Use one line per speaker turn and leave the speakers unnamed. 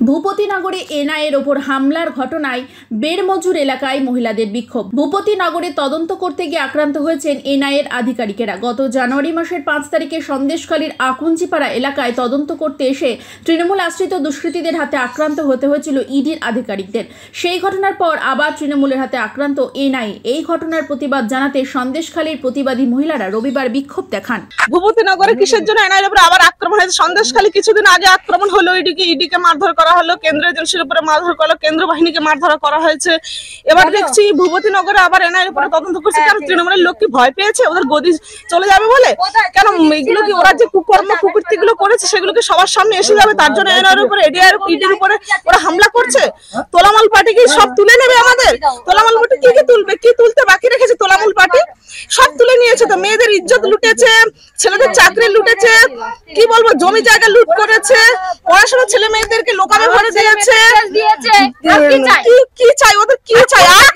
ভূপতিনগরে এনআইয়ের ওপর হামলার ঘটনায় বেড়মজুর এলাকায় মহিলাদের বিক্ষোভ। ভূপতিনগরে তদন্ত করতে গিয়ে আক্রান্ত হয়েছেন এনআইয়ের আধিকারিকেরা। গত জানুয়ারি মাসের 5 তারিখে সন্দেশখালীর আকুঞ্জিপাড়া এলাকায় তদন্ত করতে এসে তৃণমূল আশ্রিত দুষ্কৃতীদের হাতে আক্রান্ত হতে হয়েছিল ইডির আধিকারিকদের। সেই ঘটনার পর আবার তৃণমূলের হাতে আক্রান্ত এনআইএ। এই ঘটনার প্রতিবাদ জানাতে সন্দেশখালীর প্রতিবাদী মহিলারা রবিবার বিক্ষোভ দেখান।
ভূপতিনগরে কিসের জন্য এনআইএর উপর আবার আক্রমণ হয়েছে? সন্দেশখালী কিছুদিন আগে আক্রমণ হলো, ইডিকে মারধর করা হলো, কেন্দ্রীয় এজেন্সির উপরে মারধর করা হলো, কেন্দ্র বাহিনীকে মারধর করা হয়েছে। এবার দেখছি ভূপতিনগরে আবার এনআইএর উপরে তদন্ত করছে। কারণ তৃণমূলের লোক কি ভয় পেয়েছে ওদের গদি চলে যাবে বলে? কেন এগুলো কি ওরা যে কুকর্ম কুকৃতি গুলো করেছে সেগুলোকে সবার সামনে এসে যাবে, তার জন্য এনআইএর উপরে ইডির উপরে ওরা হামলা করছে? তোলামূল পার্টি কি সব তুলে নেবে? আমাদের তোলামূল পার্টি কি তুলবে? কি তুলতে বাকি রেখেছে? তোলামূল পার্টি সব তুলে নিয়েছে। তো মেয়েদের ইজ্জত লুটেছে, ছেলেদের চাকরি লুটেছে, কি বলবো, জমি জায়গা লুট করেছে, পড়াশোনা ছেলে মেয়েদেরকে লোকামে ভরে দিয়েছে। কি চাই ওদের? কি চাই? আর